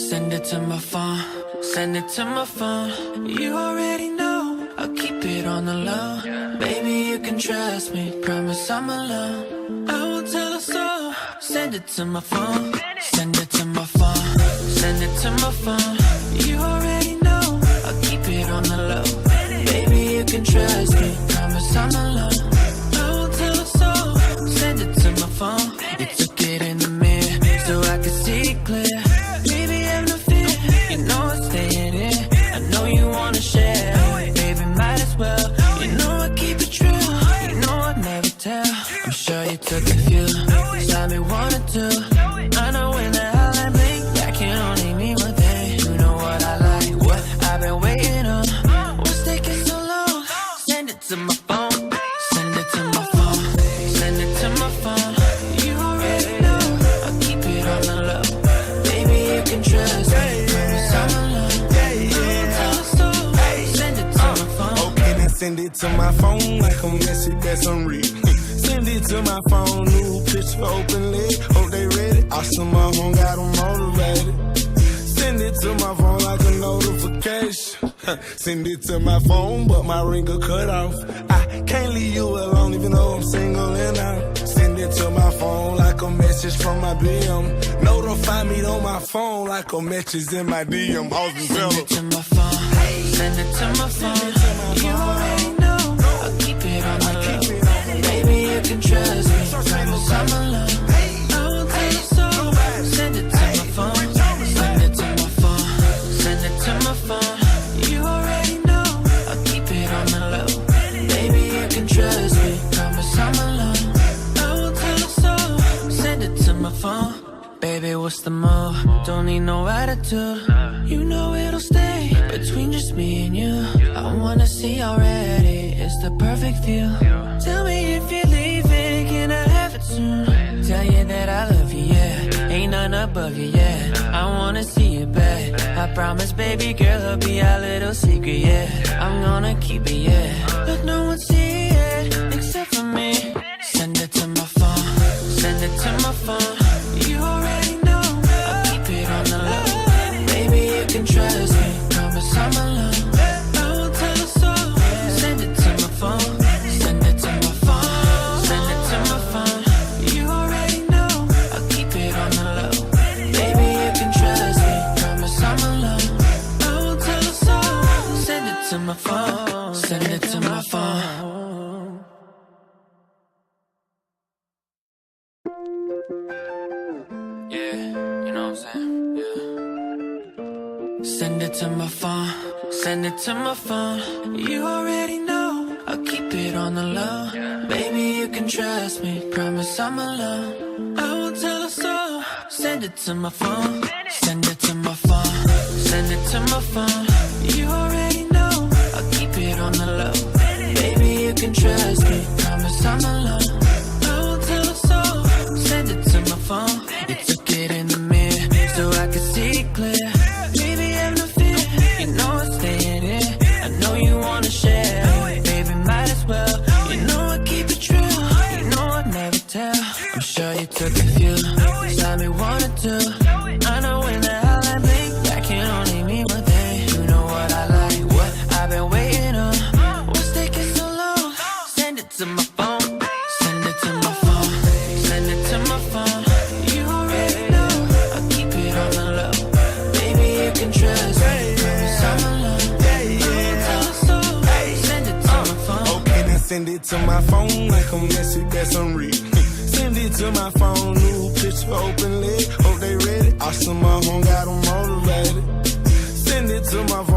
Send it to my phone, send it to my phone. You already know, I'll keep it on the low. Baby, you can trust me, promise I'm alone. I won't tell a soul. Send it to my phone, send it to my phone, send it to my phone. You already know, I'll keep it on the low. Baby, you can trust me, promise I'm alone. I won't tell a soul. Send it to my phone. You took it in the mirror, so I could see clear. Baby, have no fear, you know I'm staying here. I know you wanna share, baby, might as well. You know I keep it true, you know I'd never tell. I'm sure you took a few, saw me wanna do. I know when the hell I blink, that can only mean one thing. You know what I like, what I've been waiting on. What's taking so long? Send it to my phone, send it to my phone, send it to my phone. You already know, I'll keep it on the low. Baby, you can trust me, promise I'm alone. Don't tell a soul, send it to my phone. Okay, then send it to my phone like a message that's unread. Send it to my phone, new picture openly. Hope they ready. Awesome, my home got them motivated. Send it to my phone like a notification. Send it to my phone, but my ring got cut off. I can't leave you alone, even though I'm single and out. Send it to my phone like a message from my BM. Notify me on my phone like a message in my DM. Send it to my phone, send it to my phone. You already know, I'll keep it on the low. Baby, you can trust me, promise I'm alone. I won't tell you so. Send it to my phone, send it to my phone, send it to my phone. You already know, I'll keep it on the low. Baby, you can trust me, promise I'm alone. I won't tell you so. Send it to my phone. Baby, what's the move? Don't need no attitude. You know it'll stay between just me and you. I wanna see already, it's the perfect view. Tell me if you're leaving, can I have it soon? Tell you that I love you, yeah. Ain't none above you, yeah. I wanna see you back. I promise, baby girl, it'll be our little secret, yeah. I'm gonna keep it, yeah. But no one see it except for me. Send it to my phone, send it to my phone. You already know, I'll keep it on the low. Baby, you can trust me, promise I'm alone. I won't tell a soul. Send it to my phone, send it to my phone, send it to my phone. You already know, I'll keep it on the low. Baby, you can trust me, promise I'm alone. I won't tell a soul. Send it to my phone, send it to my phone. Yeah, you know what I'm saying? Yeah. Send it to my phone, send it to my phone. You already know, I'll keep it on the low. Baby, you can trust me, promise I'm alone. I won't tell a soul. Send it to my phone, send it to my phone, send it to my phone. You already know, I'll keep it on the low. Baby, you can trust me, promise I'm alone. I won't tell a soul. Send it to my phone. You took it in the mirror, so I could see clear. Baby, have no fear, you know I'm staying here. I know you wanna share, baby, might as well. You know I keep it true, you know I'd never tell. I'm sure you took a few, saw me wanna do. I know when the hell I blink, that can only mean one thing. You know what I like, what I've been waiting on. What's taking so long? Send it to my phone, send it to my phone, send it to my phone. You already know, I'll keep it on the low. Baby, you can trust me, promise I'm alone. I won't tell a soul. Send it to my phone. Okay, then send it to my phone like a message that's unread. Send it to my phone, new picture openly. Hope they ready. Awesome, my home got them motivated. Send it to my phone